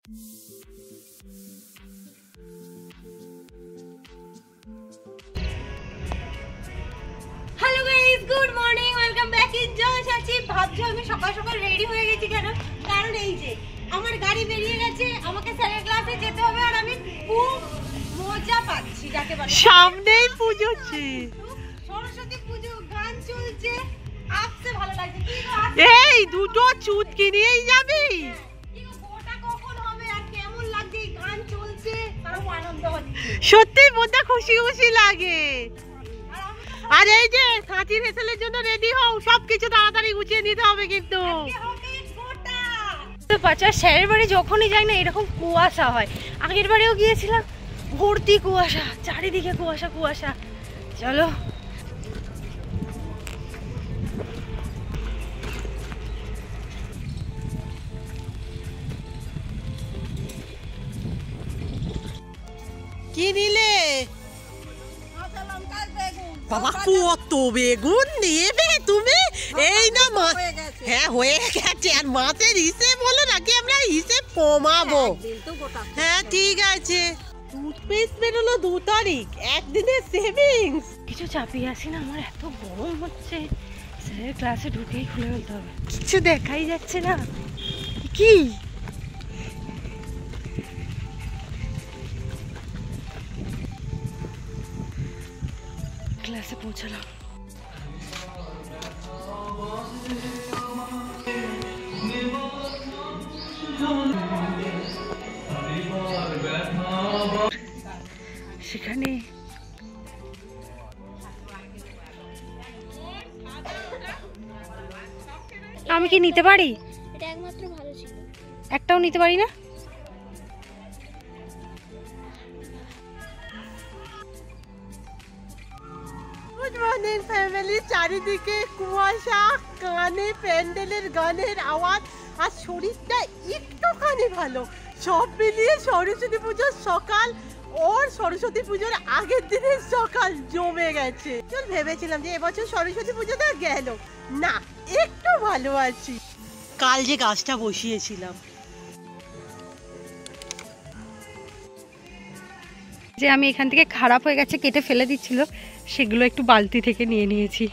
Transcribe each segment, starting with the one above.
Hello guys, good morning, welcome back in Joy Chachi. ভাবছো আমি সকাল সকাল রেডি হয়ে গেছি কেন? কারণ এই যে আমার গাড়ি বেরিয়ে গেছে, আমাকে স্যারের ক্লাসে যেতে হবে আর আমি খুব মজা পাচ্ছি। যাকে বলে সামনেই পুজো ছে, সরস্বতী পুজো, গান চলছে, আসতে ভালো লাগছে। কি গো এই দুটো চুটকি নিয়েই যাবি? কি গো গোটা কখন হবে আর কেমন লাগছে? এই গান চলছে, আরো আনন্দ হচ্ছে। সত্যি মনটা খুশি খুশি লাগে। আর এই যে কাঁচির হেসেলের জন্য রেডি হও, সবকিছু তাড়াতাড়ি গুছিয়ে নিতে হবে কিন্তু। বাচ্চা স্যারের বাড়ি যখনই যাই না এরকম কুয়াশা হয়। আগের বাড়িও গিয়েছিলাম, ভর্তি কুয়াশা, চারিদিকে কুয়াশা কুয়াশা। চলো কি নিলে বাবা? কত বেগুন নেবে তুমি? এই না হ্যাঁ হয়ে গেছে, আর মাছের হিসেব হলো নাকি আমরা হিসেব কমাবো? হ্যাঁ ঠিক আছে। টুথপেস্ট বেরোলো 2 তারিখ, একদিনের সেভিংস। কিছু চাপিয়ে আসি না, আমার এত গরম হচ্ছে। স্যারের ক্লাসে ঢুকেই খুলে ফেলতে হবে। কিছু দেখাই যাচ্ছে না। কি ক্লাসে পৌঁছালাম। সেখানে আমি কি নিতে পারি? এটা একমাত্র ভালো ছিল। একটাও নিতে পারি না? Good morning family. চারিদিকে কুয়াশা, কানে প্যান্ডেলের গানের আওয়াজ, আর শরীরটা একটুখানি ভালো। সব মিলিয়ে সরস্বতী পুজোর সকাল ওর সরস্বতী পুজোর আগের দিনের সকাল জমে গেছে। চল ভেবেছিলাম যে এবছর সরস্বতী পুজোটা গেল না, একটু ভালো আছি। কাল যে গাছটা বসিয়েছিলাম, যে আমি এখান থেকে খারাপ হয়ে গেছে কেটে ফেলে দিচ্ছিল, সেগুলো একটু বালতি থেকে নিয়ে নিয়েছি।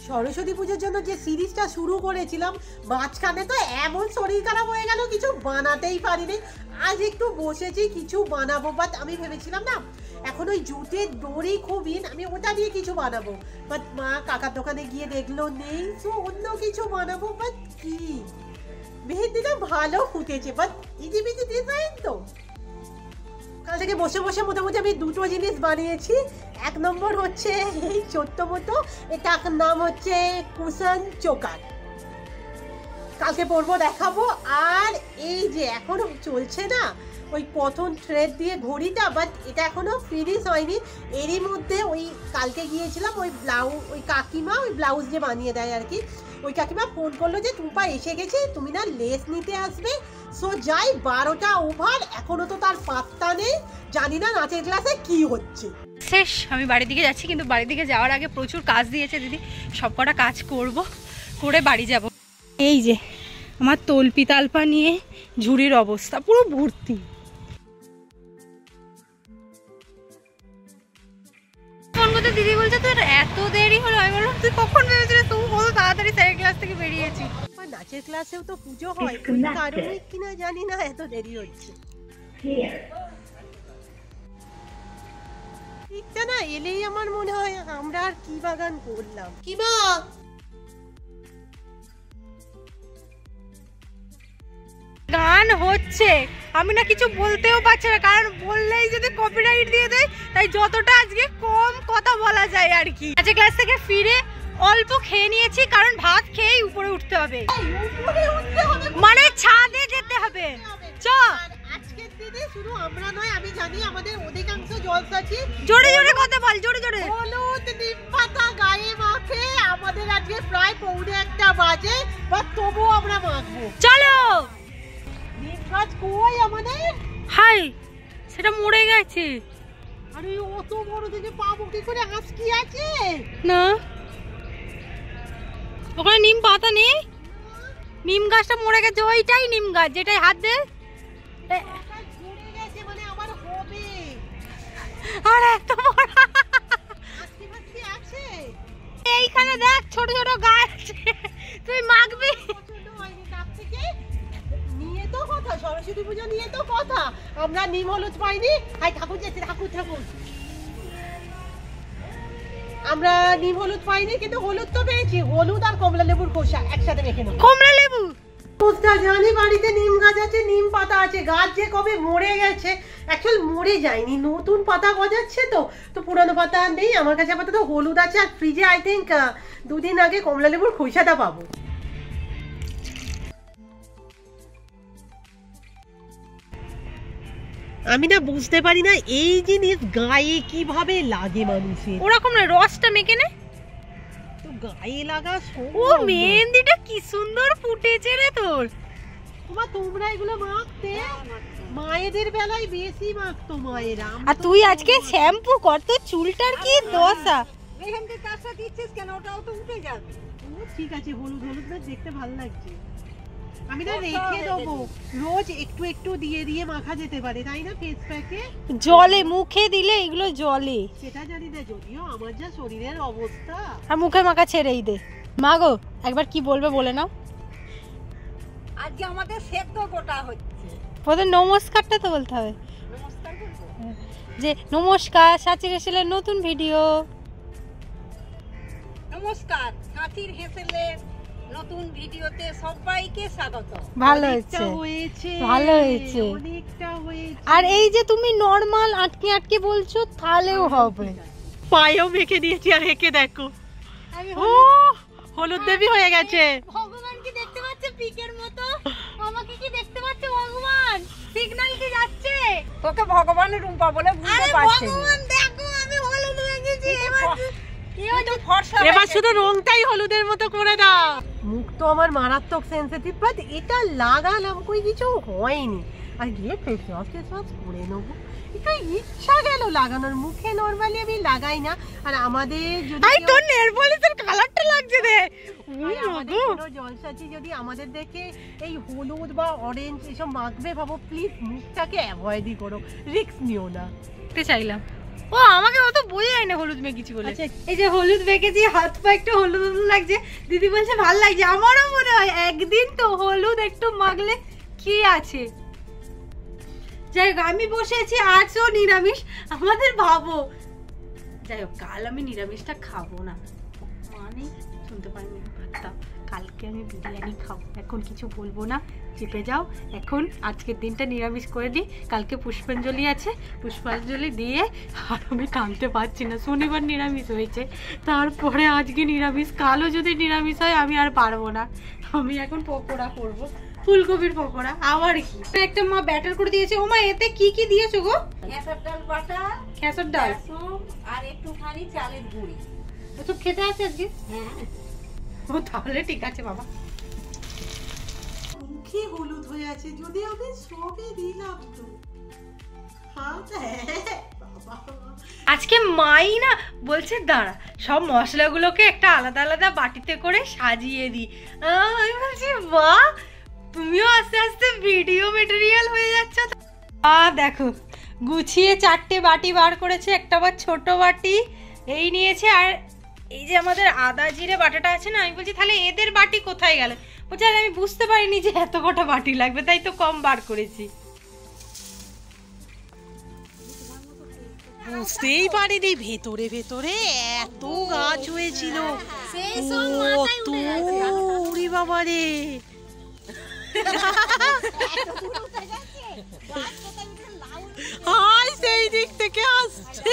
সরস্বতী পুজোর জন্য যে সিরিজটা শুরু করেছিলাম, মাঝখানে তো এমন শরীর খারাপ হয়ে গেল, কিছু বানাতেই পারিনি। আজ একটু বসেছি, কিছু বানাবো। বাট আমি ভেবেছিলাম না, এখন ওই জুটের দড়ি খুব ইন, আমি ওটা দিয়ে কিছু বানাবো। বাট মা কাকার দোকানে গিয়ে দেখলো নেই, তো অন্য কিছু বানাবো। বাট কি মেহেন্দিটা ভালো ফুটেছে, বাট ইজিবিজি ডিজাইন তো। কাল থেকে বসে বসে মোটামুটি আমি 2টো জিনিস বানিয়েছি। 1 নম্বর হচ্ছে এই ছোট্ট মতো, এটার নাম হচ্ছে কুশন চোকার, কালকে পরবো, দেখাবো। আর এই যে এখনো চলছে না ওই প্রথম থ্রেড দিয়ে ঘড়িটা, বাট এটা এখনো ফিনিশ হয়নি। এরই মধ্যে ওই কালকে গিয়েছিলাম ওই ওই কাকিমা, ওই ব্লাউজ যে বানিয়ে দেয় আর কি, ওই কাকিমা ফোন করলো যে টুম্পা এসে গেছে, তুমি না লেস নিতে আসবে। সো যাই, 12টা ওভার, এখনো তো তার পাত্তা নেই। জানি না নাচের ক্লাসে কি হচ্ছে। শেষ, আমি বাড়ির দিকে যাচ্ছি, কিন্তু বাড়ির দিকে যাওয়ার আগে প্রচুর কাজ দিয়েছে দিদি, সব কটা কাজ করব, করে বাড়ি যাব। এই যে আমার তলপি তালপা নিয়ে ঝুড়ির অবস্থা পুরো ভর্তি। ফোন করতে দিদি বলছে তোর এত দেরি হলো। আমি বললাম তুই কখন ভেবেছিলি? তুই বল তাড়াতাড়ি স্যারের ক্লাস থেকে বেরিয়েছি। নাচের ক্লাসেও তো পুজো হয়, কারণে কিনা জানি না এত দেরি হচ্ছে। ঠিকটা না এলেই আমার মনে হয় আমরা আর কি বাগান করলাম। কি মা, গান হচ্ছে, আমি না কিছু বলতেও পারছি না, কারণ বললেই যদি কপিরাইট দিয়ে দেয়, তাই যতটা আজকে কম কথা বলা যায় আর কি। আজকে ক্লাস থেকে ফিরে অল্প খেয়ে নিয়েছি, কারণ ভাত খেয়েই উপরে উঠতে হবে, মানে ছাদে যেতে হবে। চ আজকের দিনে শুধু আমরা নয়, আমি জানি আমাদের অধিকাংশ জলসাচি জোরে জোরে কথা বল, জোরে জোরে। হলুদ নিম পাতা গায়ে মাখে, আমাদের আজকে প্রায় 1:45 বাজে, বা তবুও আমরা মাখবো। চলো। নিম গাছ কই আমাদের? হাই, সেটা মরে গেছে। আরে অত বড় থেকে পাবো কি করে? হাঁস কি আছে না, ওখানে নিম পাতা নেই, নিম গাছটা মরে গেছে। ওইটাই নিম গাছ, যেটাই হাত দে। আর এত বড় আছে এইখানে দেখ ছোট ছোট গাছ তুই মাখবি নিয়ে তো কথা, সরস্বতী পুজো নিয়ে তো কথা, আমরা নিম হলুদ পাইনি। হাই ঠাকুর যাচ্ছে, ঠাকুর ঠাকুর, আমরা নিম হলুদ পাইনি কিন্তু হলুদ তো পেয়েছি। হলুদ আর কমলা লেবুর খোসা একসাথে মেখে নেবো। কমলা লেবু জানি বাড়িতে নিম গাছ আছে, নিম পাতা আছে, গাছ যে কবে মরে গেছে, অ্যাকচুয়াল মরে যায়নি, নতুন পাতা গজাচ্ছে তো, তো পুরানো পাতা নেই আমার কাছে। আপাতত হলুদ আছে আর ফ্রিজে আই থিঙ্ক 2 দিন আগে কমলা লেবুর খোসাটা পাবো। আমি না বুঝতে পারি না এই জিনিস গায়ে কিভাবে লাগে মানুষের। ওরকম না, রসটা মেখে নে। তো গায়ে লাগা ও মেহেন্দিটা কি সুন্দর ফুটেছে রে তোর। তোমরা এগুলো মাখতে, মায়েদের বেলায় বেশি মাখতো মায়েরা। আর তুই আজকে শ্যাম্পু কর, তোর চুলটার কি দশা। মেহেন্দি তার সাথে দিচ্ছিস কেন? ওটাও তো উঠে যাবে। ঠিক আছে, হলুদ হলুদ না দেখতে ভালো লাগছে। আমি না রেখে দেবো, রোজ একটু একটু দিয়ে দিয়ে মাখা যেতে পারে, তাই না? ফেস প্যাকে জলে মুখে দিলে এগুলো জলে, সেটা জানি না, যদিও আমার যা শরীরের অবস্থা। আর মুখে মাখা ছেড়েই দে। মা গো একবার কি বলবে বলে নাও। আজকে আমাদের সেদ্ধ গোটা হচ্ছে। ওদের নমস্কারটা তো বলতে হবে। নমস্কার বলবো যে নমস্কার, সাচির হেসেলের নতুন ভিডিও। নমস্কার, সাথীর হেসেলের নতুন ভিডিওতে সবাইকে স্বাগত। ভালো হয়েছে, ভালো হয়েছে, অনেকটা হয়েছে। আর এই যে তুমি নরমাল আটকে আটকে বলছো তাহলেও হবে। পায়েও মেখে দিয়েছি আর একে দেখো, ও হলুদ দেবী হয়ে গেছে। ভগবান কি দেখতে পাচ্ছে পিকের মতো? আমাকে কি দেখতে পাচ্ছে ভগবান? সিগন্যাল কি যাচ্ছে? তোকে ভগবানের রূপা বলে বুঝতে পারছিস। ভগবান দেখো আমি হলুদ মেখেছি, এবার শুধু রংটাই হলুদের মতো করে দাও। মুখ তো আমার মারাত্মক সেনসিটিভ, বাট এটা লাগালাম কই কিছু হয়নি। আর গিয়ে ফেস ওয়াশ করে নেবো, একটু ইচ্ছা গেল লাগানোর। মুখে নরমালি আমি লাগাই না। আর আমাদের যদি তোর নেল পলিশের কালারটা লাগছে রে, জলসাচি যদি আমাদের দেখে এই হলুদ বা অরেঞ্জ এসব মাখবে, ভাবো প্লিজ মুখটাকে অ্যাভয়েডই করো, রিস্ক নিও না। চাইলাম ও আমাকে অত বোঝা যায় না হলুদ মেখেছি বলে। এই যে হলুদ মেখেছি, হাত পা একটু হলুদ হলুদ লাগছে, দিদি বলছে ভালো লাগছে। আমারও মনে হয় একদিন তো হলুদ একটু মাখলে কি আছে। যাই হোক আমি বসেছি আজও নিরামিষ আমাদের, ভাবো। যাই হোক কাল আমি নিরামিষটা খাবো না, মানে শুনতে পারিনি ভাতটা। কালকে আমি বিরিয়ানি খাবো, এখন কিছু বলবো না, চেপে যাও। এখন আজকের দিনটা নিরামিষ করে দিই, কালকে পুষ্পাঞ্জলি আছে, পুষ্পাঞ্জলি দিয়ে আর আমি টানতে পারছি না। শনিবার নিরামিষ হয়েছে, তারপরে আজকে নিরামিষ, কালও যদি নিরামিষ হয় আমি আর পারবো না। আমি এখন পকোড়া করবো, ফুলকপির পকোড়া। আবার কি একটা মা ব্যাটার করে দিয়েছে। ও মা এতে কি কি দিয়েছো গো? খেসার ডাল বাটা, খেসার ডাল আর একটুখানি চালের গুঁড়ি। ওসব খেতে আছে আজকে? হ্যাঁ, ও তাহলে ঠিক আছে বাবা। মুখে হলুদ হয়ে আছে, যদি আমি সবে দিলাম তো। আজকে মাই না বলছে দাঁড়া সব মশলাগুলোকে একটা আলাদা আলাদা বাটিতে করে সাজিয়ে দিই। আমি বলছি বাহ, তুমিও আস্তে আস্তে ভিডিও মেটেরিয়াল হয়ে যাচ্ছ। দেখো গুছিয়ে 4টে বাটি বার করেছে, একটা আবার ছোট বাটি এই নিয়েছে। আর এই যে আমাদের আদা জিরে বাটাটা আছে না, আমি বলছি তাহলে এদের বাটি কোথায় গেল? বলছে আমি বুঝতে পারিনি যে এত কটা বাটি লাগবে, তাই তো কম বার করেছি। বুঝতেই পারিনি ভেতরে ভেতরে এত গাছ হয়েছিল। ওরে বাবা রে, সেই দিক থেকে আসছে,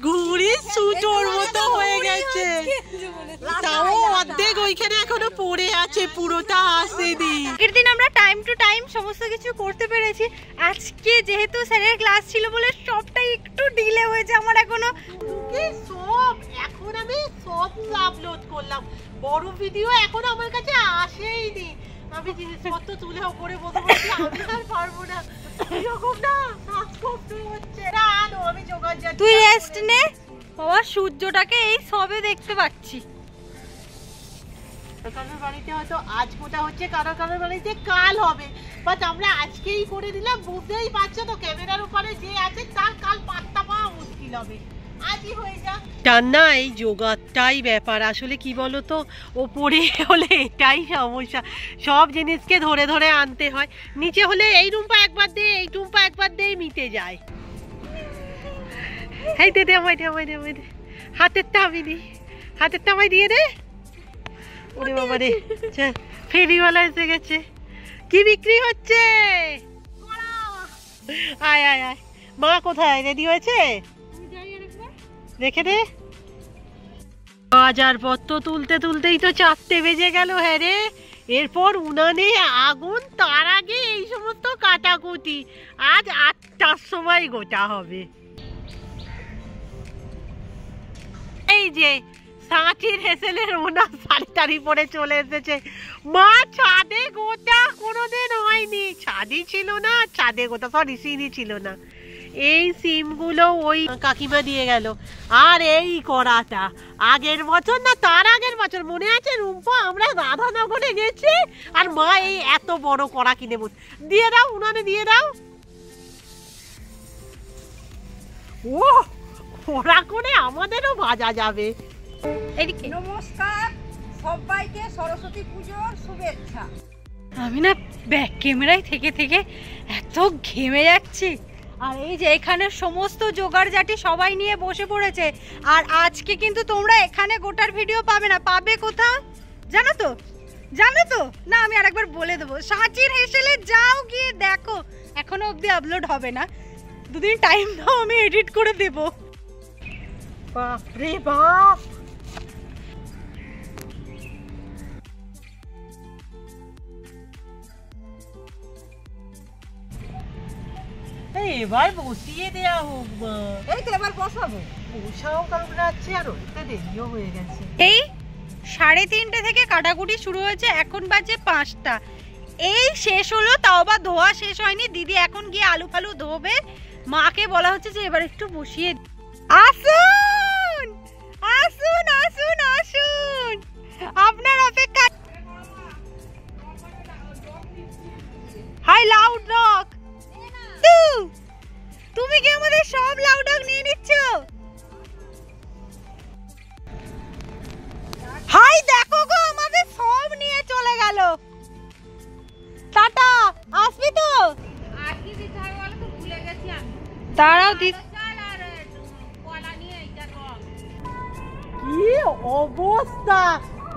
ঘুড়ি ছুটোর মতো হয়ে গেছে। তাও অর্ধেক ওইখানে এখনো পড়ে আছে, পুরোটা আসেনি। আগের দিন আমরা টাইম টু টাইম সমস্ত কিছু করতে পেরেছি। আজকে যেহেতু স্যারের ক্লাস ছিল বলে সবটাই একটু ডিলে হয়েছে। আমার এখনো সব এখন আমি সব আপলোড করলাম, বড় ভিডিও এখন আমার কাছে আসেইনি। আমি জিনিসপত্র তুলে উপরে বসে বসে আমি আর পারবো না, এরকম না কাজ করতে হচ্ছে। না আমি জোগাড় যাচ্ছি, তুই রেস্ট নে বাবা, সূর্যটাকে এই সবে দেখতে পাচ্ছি। কারোর বাড়িতে হয়তো আজ ফোটা হচ্ছে, কারোর বাড়িতে কাল হবে, বাট আমরা আজকেই করে দিলাম। বুঝতেই পারছো তো ক্যামেরার উপরে যে আছে তার কাল পাত্তা পাওয়া মুশকিল হবে, আজই হয়ে যা। টান্না এই জোগাড়টাই ব্যাপার, আসলে কি বলতো ওপরে হলে এটাই সমস্যা, সব জিনিসকে ধরে ধরে আনতে হয়, নিচে হলে এই রুম্পা একবার দে এই রুম্পা একবার দিয়ে মিটে যায়। এই দে দে আমায় দে আমায় দে আমায় দে, হাতেরটা আমি নি, হাতেরটা আমায় দিয়ে দে। ওরে বাবা রে, ফেরিওয়ালা এসে গেছে। কি বিক্রি হচ্ছে? আয় আয় আয়, মা কোথায়, রেডি হয়েছে? রেখে দে। বাজারপত্র তুলতে তুলতেই তো 4টে বেজে গেল। হ্যাঁ রে, এরপর উনানে আগুন, তার আগে এই সমস্ত কাটাকুটি। আজ 8টার সময় গোটা হবে। এই যে সাঁচির হেসেলের ওনার শাড়ি টাড়ি পরে চলে এসেছে। মা ছাদে গোটা কোনোদিন হয়নি, ছাদই ছিল না, ছাদে গোটা সরি সিঁড়ি ছিল না। এই সিমগুলো ওই কাকিমা দিয়ে গেল। আর এই কড়াটা আগের বছর না তার আগের বছর মনে আছে রুম্পা, আমরা রাধানগরে গেছি আর মা এই এত বড় কড়া কিনে দিয়ে দাও, উনানে দিয়ে দাও। ও কড়া করে আমাদেরও ভাজা যাবে। নমস্কার সবাইকে, সরস্বতী পুজোর শুভেচ্ছা। আমি না ব্যাক ক্যামেরায় থেকে থেকে এত ঘেমে যাচ্ছি। আর এই যে এখানে সমস্ত জোগাড় জাটি সবাই নিয়ে বসে পড়েছে। আর আজকে কিন্তু তোমরা এখানে গোটার ভিডিও পাবে না, পাবে কোথাও জানো তো? জানো তো না, আমি আরেকবার বলে দেবো, সাঁচির হেসেলে যাও গিয়ে দেখো। এখনো অবধি আপলোড হবে না, 2 দিন টাইম দাও, আমি এডিট করে দেবো। বাপরে বাপ, এবার বসিয়ে দেয়া হোক মা। এই তো এবার বসাবো। বসাও কামড়াচ্ছে আর ওইটা দেরিও হয়ে গেছে। এই 3:30 থেকে কাটাকুটি শুরু হয়েছে, এখন বাজে 5টা। এই শেষ হলো, তাও বা ধোয়া শেষ হয়নি। দিদি এখন গিয়ে আলু ফালু ধোবে। মাকে বলা হচ্ছে যে এবার একটু বসিয়ে আসুন আসুন আসুন আসুন, আপনার অপেক্ষা। হাই লাউড রক, তুমি কি আমাদের সব লাউড রক নিয়ে নিচ্ছ? হাই দেখো গো, আমাদের সব নিয়ে চলে গেল। টাটা, আসবি তো? আজকে দিতে হবে বলে তো ভুলে গেছি আমি। তারাও দি চল আর কলা নিয়ে এইটা কর। কি অবস্থা,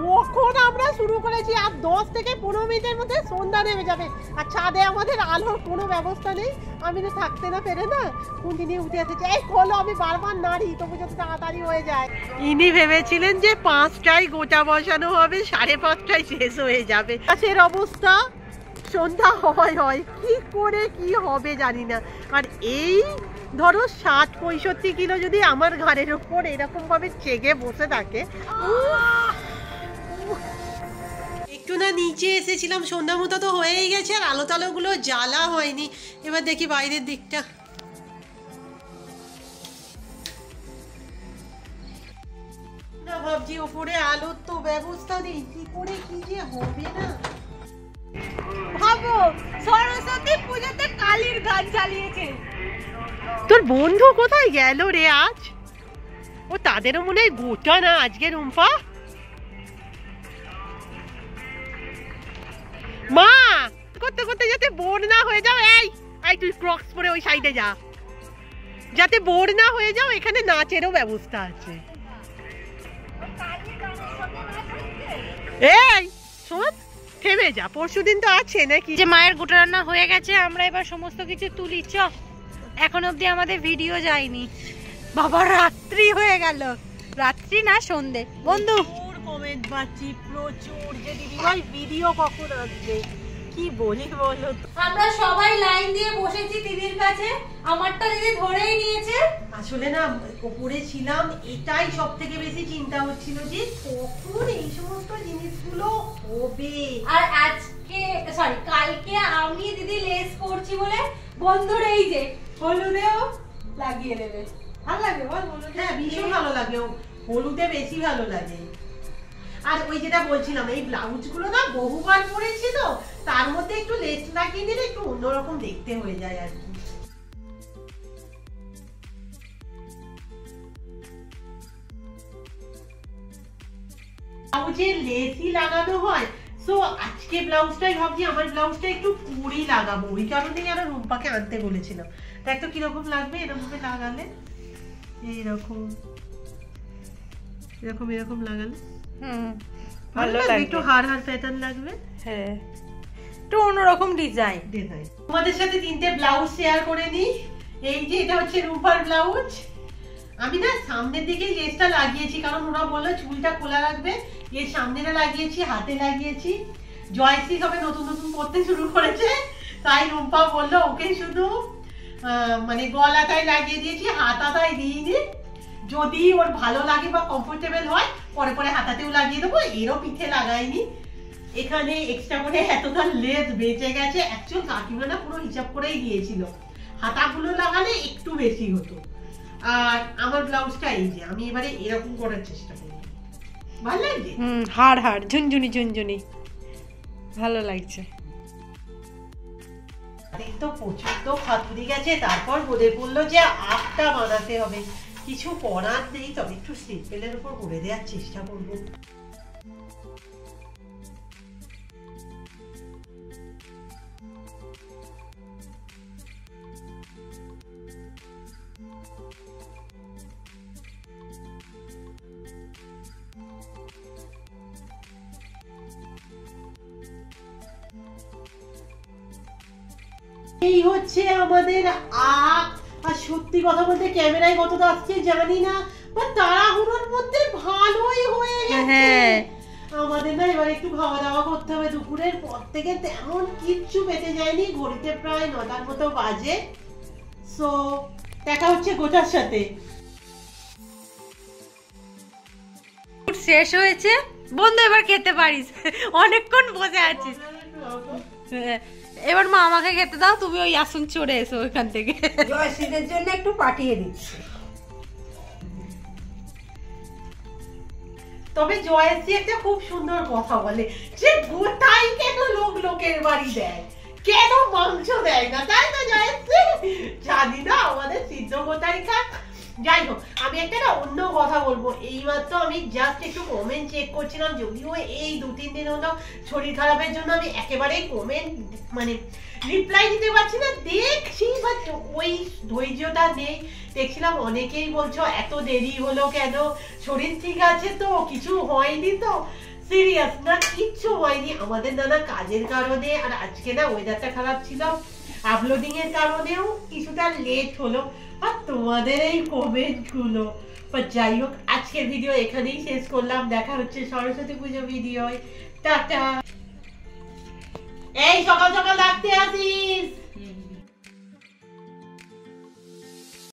কখন আমরা শুরু করেছি আর 10 থেকে 15 মিনিটের মধ্যে সন্ধ্যা নেমে যাবে। আর ছাদে আমাদের আলোর কোনো ব্যবস্থা নেই, আমি তো থাকতে না পেরে না কুন্তি নিয়ে উঠে এসেছি। এই খোলো, আমি বারবার নাড়ি তবু যত তাড়াতাড়ি হয়ে যায়। ইনি ভেবেছিলেন যে 5টায় গোটা বসানো হবে, 5:30টায় শেষ হয়ে যাবে। গাছের অবস্থা সন্ধ্যা হয় কি করে কি হবে জানি না। আর এই ধরো 60-65 কিলো যদি আমার ঘাড়ের উপর এরকম ভাবে চেগে বসে থাকে। একটু না নিচে এসেছিলাম, সন্ধ্যা মতো তো হয়েই গেছে আর আলো টালোগুলো জ্বালা হয়নি। এবার দেখি বাইরের দিকটা। না ভাবছি ওপরে আলোর তো ব্যবস্থা নেই, কি করে কি যে হবে না। ভাবো সরস্বতী পূজাতে কালীর গান চালিয়েছে। তোর বন্ধু কোথায় গেল রে আজ? ও তাদেরও মনে হয় গোটা না আজকে রুম্পা। মা করতে করতে যাতে বোর না হয়ে যাও। এই তুই ক্রক্স পরে ওই সাইডে যা, যাতে বোর না হয়ে যাও। এখানে নাচেরও ব্যবস্থা আছে। এই শোন, থেমে যা, পরশুদিন তো আছে নাকি। যে মায়ের গোটা রান্না হয়ে গেছে, আমরা এবার সমস্ত কিছু তুলি। চ, এখন অবধি আমাদের ভিডিও যায়নি। বাবা রাত্রি হয়ে গেল, রাত্রি না সন্ধে। বন্ধু কমেন্ট পাচ্ছি প্রচুর যে দিদিভাই ভিডিও কখন আসবে, কি বলি বলো। আমরা সবাই লাইন দিয়ে বসেছি দিদির কাছে, আমারটা দিদি ধরেই নিয়েছে। আসলে না ওপরে ছিলাম, এটাই সব থেকে বেশি চিন্তা হচ্ছিল যে কখন এই সমস্ত জিনিসগুলো হবে। আর আজকে সরি কালকে আমি দিদি লেস করছি বলে বন্ধুর এই যে হলুদেও লাগিয়ে দেবে। ভালো লাগে বল হলুদে? হ্যাঁ ভীষণ ভালো লাগে, হলুদে বেশি ভালো লাগে। আর ওই যেটা বলছিলাম, এই ব্লাউজ গুলো না বহুবার পরেছি তো, তার মধ্যে একটু লেস লাগিয়ে দিলে একটু অন্যরকম দেখতে হয়ে যায় আর কি। ব্লাউজের লেসই লাগানো হয়। সো আজকে ব্লাউজটাই ভাবছি আমার ব্লাউজটা একটু কুড়ি লাগাবো, ওই কারণেই আরো রুম্পাকে আনতে বলেছিলাম। দেখ তো কিরকম লাগবে এরকম ভাবে লাগালে, এইরকম এরকম এরকম লাগালে ভালো লাগবে, একটু হাড় হাড় প্যাটার্ন লাগবে। হ্যাঁ একটু অন্যরকম ডিজাইন। তোমাদের সাথে 3টে ব্লাউজ শেয়ার করে নিই। এই যে এটা হচ্ছে রুম্পার ব্লাউজ। আমি না সামনের দিকে লেসটা লাগিয়েছি, কারণ ওরা বললো চুলটা খোলা রাখবে, এর সামনেটা লাগিয়েছি, হাতে লাগিয়েছি। জয়শ্রী সবে নতুন নতুন পড়তে শুরু করেছে, তাই রুম্পা বললো ওকে শুধু মানে গলাটাই লাগিয়ে দিয়েছি, হাতাটাই দিইনি। যদি ওর ভালো লাগে বা কমফোর্টেবল হয় পরে পরে হাতাতেও লাগিয়ে দেবো, এরও পিঠে লাগাইনি। এখানে এক্সট্রা করে এতটা লেস বেঁচে গেছে, অ্যাকচুয়াল কাকিমা না পুরো হিসাব করেই দিয়েছিল, হাতাগুলো লাগালে একটু বেশি হতো। আর আমার ব্লাউজটা এই যে আমি এবারে এরকম করার চেষ্টা করব, ভালো লাগছে। হাড় হাড় ঝুনঝুনি ঝুনঝুনি ভালো লাগছে। তো প্রচন্ড ফাতুরি গেছে, তারপর বলে বললো যে আটটা বানাতে হবে, কিছু করার নেই, তবে একটু সিম্পলের উপর করে দেওয়ার চেষ্টা করবো। এই হচ্ছে আমাদের আখ। আর সত্যি কথা বলতে ক্যামেরায় কতটা আসছে জানি না, বা তাড়াহুড়োর মধ্যে ভালোই হয়ে গেছে। আমাদের না এবার একটু খাওয়া দাওয়া করতে হবে, দুপুরের পর থেকে তেমন কিচ্ছু পেতে যায়নি, ঘড়িতে প্রায় 9টার মতো বাজে। সো দেখা হচ্ছে গোটার সাথে। শেষ হয়েছে বন্ধু, এবার খেতে পারিস, অনেকক্ষণ বসে আছিস। এবার মা আমাকে খেতে দাও, তুমি ওই আসন চড়ে এসো ওইখান থেকে। জয়শ্রীদের জন্য একটু পাঠিয়ে দিচ্ছি। তবে জয়শ্রী একটা খুব সুন্দর কথা বলে যে গোটাই কেন লোক লোকের বাড়ি দেয়, কেন মাংস দেয় না, তাই না জয়শ্রী? জানি না আমাদের সিদ্ধ গোটাই খাক। যাই হোক, আমি একটা না অন্য কথা বলবো। এইমাত্র আমি জাস্ট একটু কমেন্ট চেক করছিলাম, যদিও এই 2-3 দিন হলো শরীর খারাপের জন্য আমি একেবারেই কমেন্ট মানে রিপ্লাই দিতে পারছি না, দেখছি বাট ওই ধৈর্যটা নেই। দেখছিলাম অনেকেই বলছো এত দেরি হলো কেন, শরীর ঠিক আছে তো, কিছু হয়নি তো? সিরিয়াস না, কিচ্ছু হয়নি, আমাদের নানা কাজের কারণে, আর আজকে না ওয়েদারটা খারাপ ছিল, আপলোডিং এর কারণেও কিছুটা লেট হলো, আর তোমাদের এই কমেন্ট গুলো। যাই হোক, আজকের ভিডিও এখানেই শেষ করলাম, দেখা হচ্ছে সরস্বতী পুজো ভিডিও। টাটা। এই সকাল সকাল রাখতে আসি।